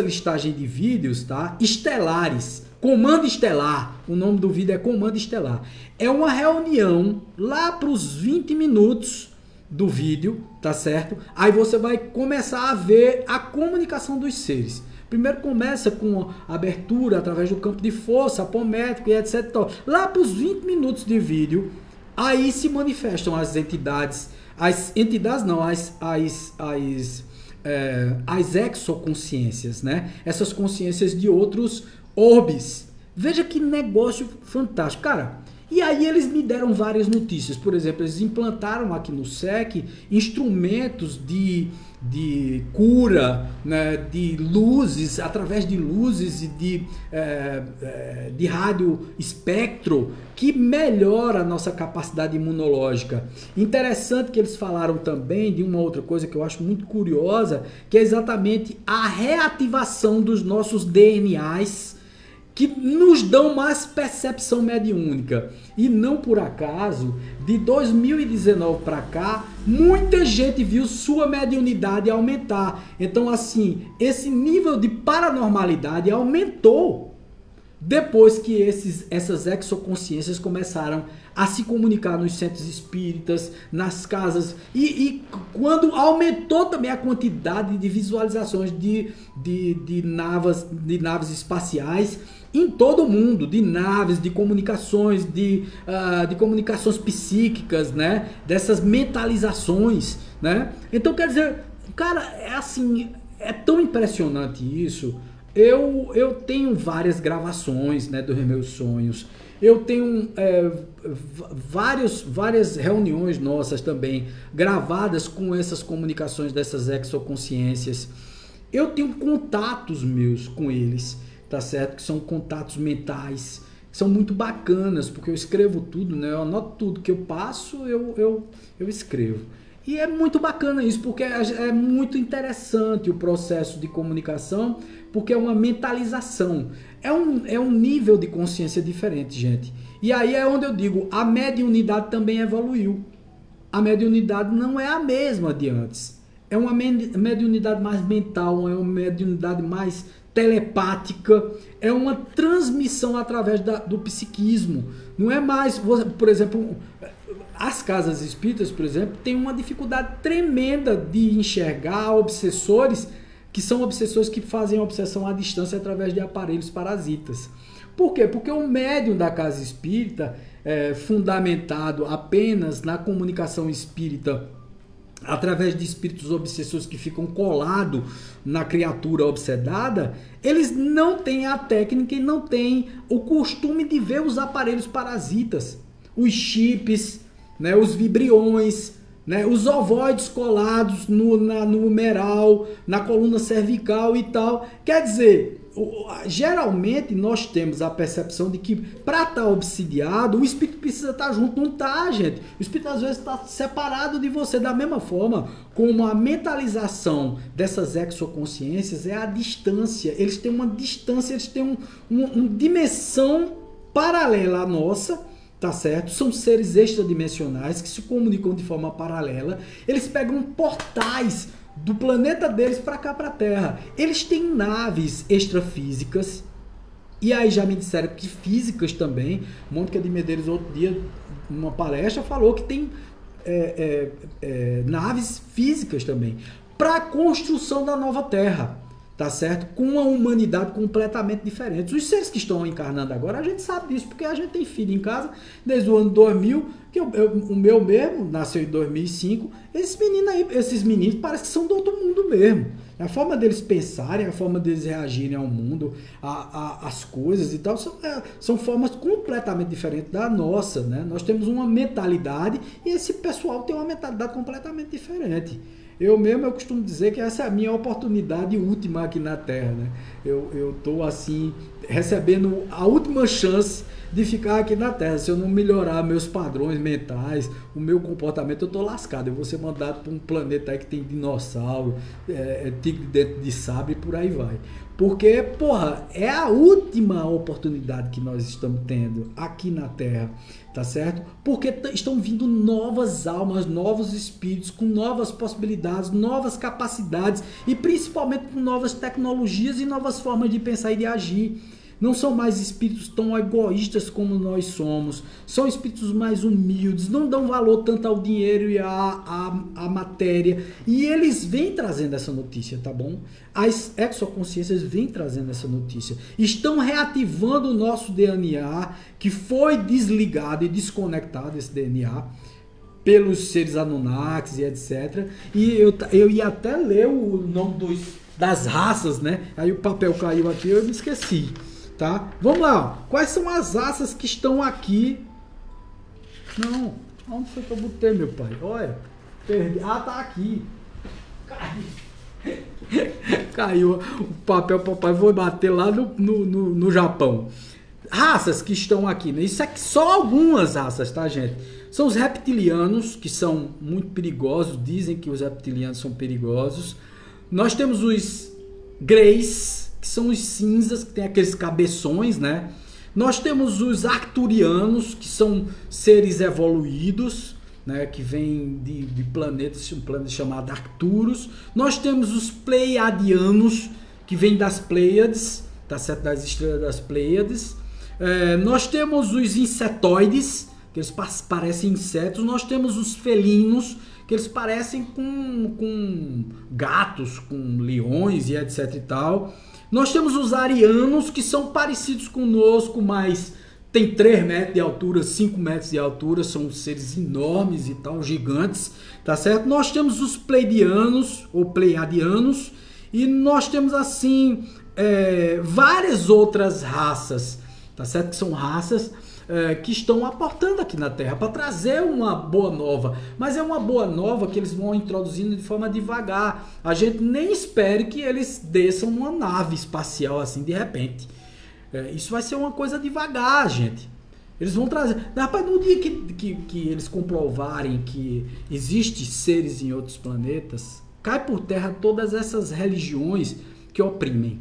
listagem de vídeos, tá? Estelares, Comando Estelar, o nome do vídeo é Comando Estelar. É uma reunião lá para os 20 minutos do vídeo, tá certo? Aí você vai começar a ver a comunicação dos seres. Primeiro começa com a abertura através do campo de força, apométrico e etc. Lá para os 20 minutos de vídeo, aí se manifestam as entidades, as exoconsciências, né? Essas consciências de outros orbes. Veja que negócio fantástico, cara. E aí eles me deram várias notícias. Por exemplo, eles implantaram aqui no SEC instrumentos de cura, né, de luzes, através de luzes e de rádio espectro, que melhora a nossa capacidade imunológica. Interessante que eles falaram também de uma outra coisa que eu acho muito curiosa, que é exatamente a reativação dos nossos DNAs, que nos dão mais percepção mediúnica. E não por acaso, de 2019 para cá, muita gente viu sua mediunidade aumentar. Então, assim, esse nível de paranormalidade aumentou depois que essas exoconsciências começaram a se comunicar nos centros espíritas, nas casas, e quando aumentou também a quantidade de visualizações de naves espaciais em todo o mundo, de naves, de comunicações, de comunicações psíquicas, né? Dessas mentalizações, né? Então, quer dizer, cara, é assim, é tão impressionante isso. Eu tenho várias gravações, né, dos meus sonhos. Eu tenho várias reuniões nossas também gravadas com essas comunicações dessas exoconsciências. Eu tenho contatos meus com eles, tá certo? Que são contatos mentais, que são muito bacanas, porque eu escrevo tudo, né? Eu anoto tudo que eu passo, eu escrevo. E é muito bacana isso, porque é muito interessante o processo de comunicação, porque é uma mentalização. É um nível de consciência diferente, gente. E aí é onde eu digo, a mediunidade também evoluiu. A mediunidade não é a mesma de antes. É uma mediunidade mais mental, é uma mediunidade mais telepática, é uma transmissão através do psiquismo. Não é mais, por exemplo, as casas espíritas, por exemplo, têm uma dificuldade tremenda de enxergar obsessores, que são obsessores que fazem obsessão à distância através de aparelhos parasitas. Por quê? Porque o médium da casa espírita, fundamentado apenas na comunicação espírita, através de espíritos obsessores que ficam colados na criatura obsedada, eles não têm a técnica e não têm o costume de ver os aparelhos parasitas, os chips, né, os vibriões, né, os ovoides colados no humeral, na coluna cervical e tal. Quer dizer, geralmente nós temos a percepção de que para estar obsidiado, o espírito precisa estar junto. Não está, gente. O espírito às vezes está separado de você. Da mesma forma como a mentalização dessas exoconsciências é a distância. Eles têm uma distância, eles têm uma dimensão paralela à nossa, tá certo? São seres extradimensionais que se comunicam de forma paralela. Eles pegam portais do planeta deles para cá, para a Terra. Eles têm naves extrafísicas, e aí já me disseram que físicas também. Mônica de Medeiros, outro dia, numa palestra, falou que tem naves físicas também, para a construção da nova Terra, tá certo? Com uma humanidade completamente diferente. Os seres que estão encarnando agora, a gente sabe disso, porque a gente tem filho em casa desde o ano 2000, que o meu mesmo nasceu em 2005. Esses meninos parecem que são do outro mundo mesmo. A forma deles pensarem, a forma deles reagirem ao mundo, as coisas e tal, são formas completamente diferentes da nossa, né? Nós temos uma mentalidade e esse pessoal tem uma mentalidade completamente diferente. Eu costumo dizer que essa é a minha oportunidade última aqui na Terra, né? Eu estou assim, recebendo a última chance de ficar aqui na Terra. Se eu não melhorar meus padrões mentais, o meu comportamento, eu estou lascado. Eu vou ser mandado para um planeta aí que tem dinossauro, tigre dentro de sabre e por aí vai. Porque, porra, é a última oportunidade que nós estamos tendo aqui na Terra, tá certo? Porque estão vindo novas almas, novos espíritos, com novas possibilidades, novas capacidades e principalmente com novas tecnologias e novas formas de pensar e de agir. Não são mais espíritos tão egoístas como nós somos. São espíritos mais humildes, não dão valor tanto ao dinheiro e à matéria. E eles vêm trazendo essa notícia, tá bom? As exoconsciências vêm trazendo essa notícia. Estão reativando o nosso DNA, que foi desligado e desconectado, esse DNA, pelos seres Anunnakis e etc. E eu ia até ler o nome das raças, né? Aí o papel caiu aqui e eu me esqueci. Tá? Vamos lá, ó. Quais são as raças que estão aqui? Não, onde foi que eu botei, meu pai? Olha, perdi. Ah, tá aqui. Caiu o papel, papai. Vou bater lá no Japão. Raças que estão aqui, né? Isso aqui só algumas raças, tá, gente? São os reptilianos, que são muito perigosos. Dizem que os reptilianos são perigosos. Nós temos os greys, que são os cinzas, que tem aqueles cabeções, né? Nós temos os arcturianos, que são seres evoluídos, né? Que vêm de planetas, um planeta chamado Arcturus. Nós temos os pleiadianos, que vêm das Pleiades, tá certo? Das estrelas das Pleiades. Nós temos os insetoides, que eles parecem insetos. Nós temos os felinos, que eles parecem com gatos, com leões e etc e tal. Nós temos os arianos, que são parecidos conosco, mas tem 3 metros de altura, 5 metros de altura, são seres enormes e tal, gigantes, tá certo? Nós temos os pleiadianos, ou pleiadianos, e nós temos, assim, várias outras raças, tá certo? Que são raças que estão aportando aqui na Terra para trazer uma boa nova, mas é uma boa nova que eles vão introduzindo de forma devagar. A gente nem espere que eles desçam numa nave espacial assim de repente. Isso vai ser uma coisa devagar, gente. Eles vão trazer. Rapaz, no dia que eles comprovarem que existem seres em outros planetas, cai por terra todas essas religiões que oprimem,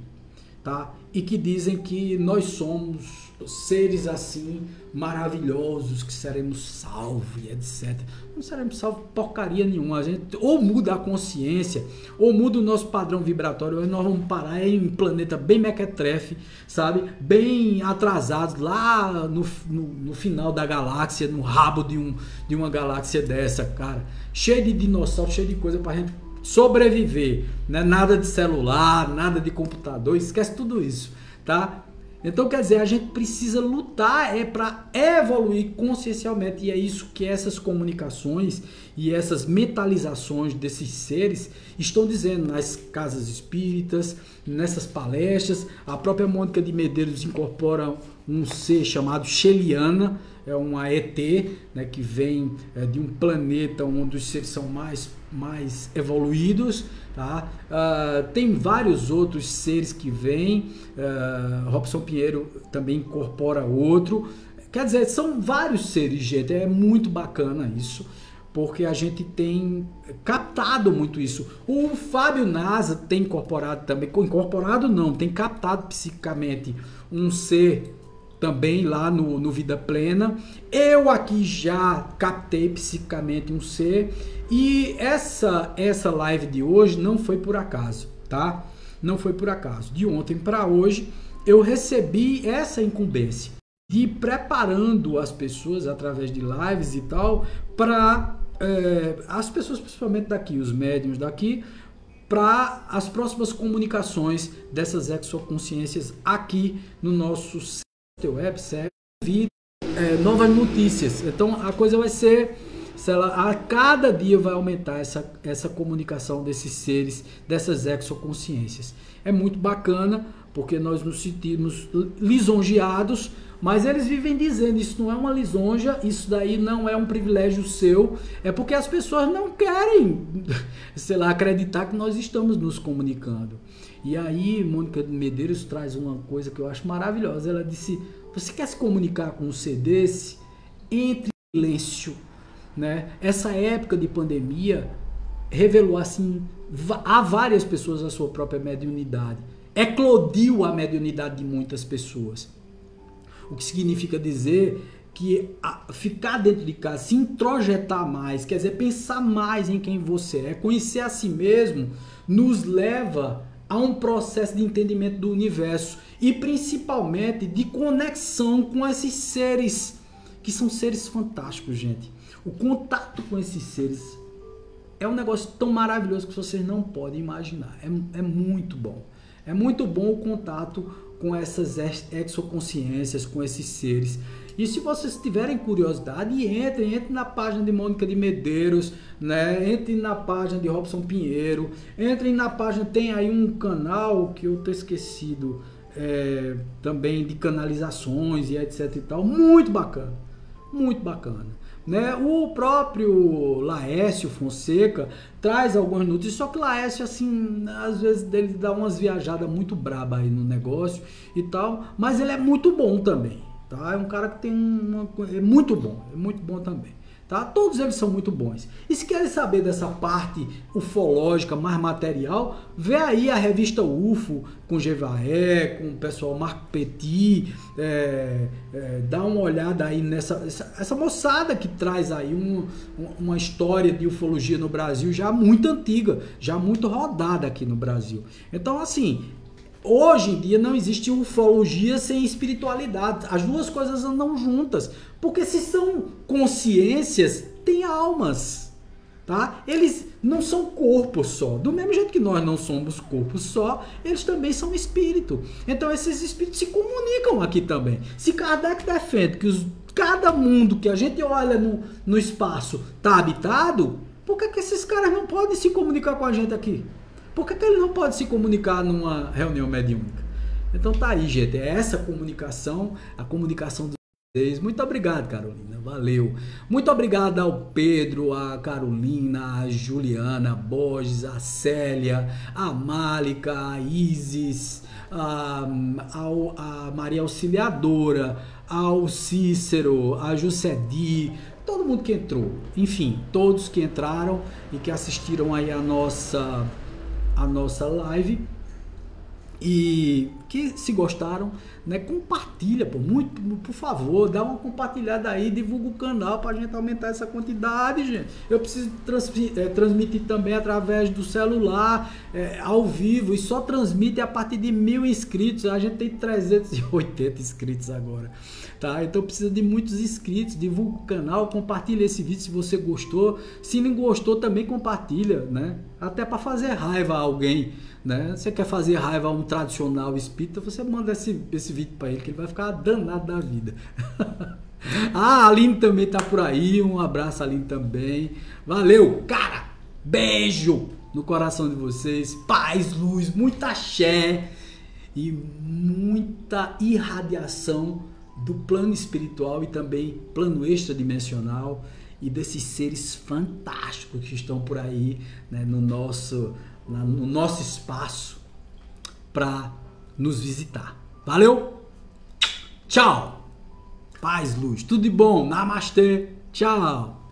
tá? E que dizem que nós somos seres assim maravilhosos, que seremos salvos, etc. Não seremos salvos porcaria nenhuma. A gente ou muda a consciência, ou muda o nosso padrão vibratório, ou nós vamos parar em um planeta bem mequetrefe, sabe? Bem atrasados, lá no final da galáxia, no rabo de uma galáxia dessa, cara. Cheio de dinossauros, cheio de coisa pra gente sobreviver, né? Nada de celular, nada de computador, esquece tudo isso, tá? Então, quer dizer, a gente precisa lutar para evoluir consciencialmente, e é isso que essas comunicações e essas mentalizações desses seres estão dizendo nas casas espíritas, nessas palestras. A própria Mônica de Medeiros incorpora um ser chamado Sheliana, é uma ET, né, que vem de um planeta onde os seres são mais evoluídos, tá? Tem vários outros seres que vêm, Robson Pinheiro também incorpora outro, quer dizer, são vários seres, gente, é muito bacana isso, porque a gente tem captado muito isso. O Fábio Nasa tem incorporado também, tem captado psicicamente um ser também lá no Vida Plena. Eu aqui já captei psicicamente um ser, e essa live de hoje não foi por acaso, tá? Não foi por acaso. De ontem para hoje eu recebi essa incumbência de ir preparando as pessoas através de lives e tal, para as pessoas principalmente daqui, os médiuns daqui, para as próximas comunicações dessas exoconsciências aqui no nosso web, vídeo, novas notícias. Então a coisa vai ser, a cada dia vai aumentar essa comunicação desses seres, dessas exoconsciências. É muito bacana, porque nós nos sentimos lisonjeados, mas eles vivem dizendo, isso não é uma lisonja, isso daí não é um privilégio seu, é porque as pessoas não querem, acreditar que nós estamos nos comunicando. E aí, Mônica de Medeiros traz uma coisa que eu acho maravilhosa. Ela disse, você quer se comunicar com um ser desse? Entre em silêncio, né? Essa época de pandemia revelou assim a várias pessoas a sua própria mediunidade. Eclodiu a mediunidade de muitas pessoas. O que significa dizer que ficar dentro de casa, se introjetar mais, quer dizer, pensar mais em quem você é, conhecer a si mesmo, nos leva a um processo de entendimento do universo e principalmente de conexão com esses seres, que são seres fantásticos, gente. O contato com esses seres é um negócio tão maravilhoso que vocês não podem imaginar. É muito bom. É muito bom o contato com essas exoconsciências, com esses seres. E se vocês tiverem curiosidade, entrem na página de Mônica de Medeiros, né? Entrem na página de Robson Pinheiro, entrem na página, tem aí um canal que eu tô esquecido, também de canalizações e etc e tal, muito bacana, né? O próprio Laércio Fonseca traz algumas notícias, só que o Laércio, assim, às vezes ele dá umas viajadas muito braba aí no negócio e tal, mas ele é muito bom também. Tá? É um cara que tem é muito bom também. Tá? Todos eles são muito bons. E se querem saber dessa parte ufológica, mais material, vê aí a revista UFO, com Gevaé, com o pessoal Marco Petit, dá uma olhada aí essa moçada que traz aí uma história de ufologia no Brasil já muito antiga, já muito rodada aqui no Brasil. Então, assim, hoje em dia não existe ufologia sem espiritualidade. As duas coisas andam juntas. Porque se são consciências, tem almas. Tá? Eles não são corpos só. Do mesmo jeito que nós não somos corpos só, eles também são espírito. Então esses espíritos se comunicam aqui também. Se Kardec defende que cada mundo que a gente olha no espaço está habitado, por que esses caras não podem se comunicar com a gente aqui? Por que ele não pode se comunicar numa reunião mediúnica? Então tá aí, gente. É essa comunicação, a comunicação dos vocês. Muito obrigado, Carolina. Valeu. Muito obrigado ao Pedro, a Carolina, a Juliana, a Borges, a Célia, a Málica, a Isis, a Maria Auxiliadora, ao Cícero, a Jussedi, todo mundo que entrou, enfim, todos que entraram e que assistiram aí a nossa live e que se gostaram, né, compartilha, pô, muito, por favor, dá uma compartilhada aí, divulga o canal pra gente aumentar essa quantidade, gente. Eu preciso transmitir também através do celular, ao vivo, e só transmite a partir de 1000 inscritos. A gente tem 380 inscritos agora, tá? Então precisa de muitos inscritos. Divulga o canal, compartilha esse vídeo se você gostou. Se não gostou, também compartilha, né? Até para fazer raiva a alguém, né? Você quer fazer raiva a um tradicional espírita, você manda esse vídeo para ele, que ele vai ficar danado da vida. A Aline também tá por aí. Um abraço, Aline, também. Valeu, cara! Beijo no coração de vocês. Paz, luz, muita axé e muita irradiação do plano espiritual e também plano extradimensional e desses seres fantásticos que estão por aí, né, no nosso espaço para nos visitar. Valeu? Tchau! Paz, luz, tudo de bom. Namastê. Tchau!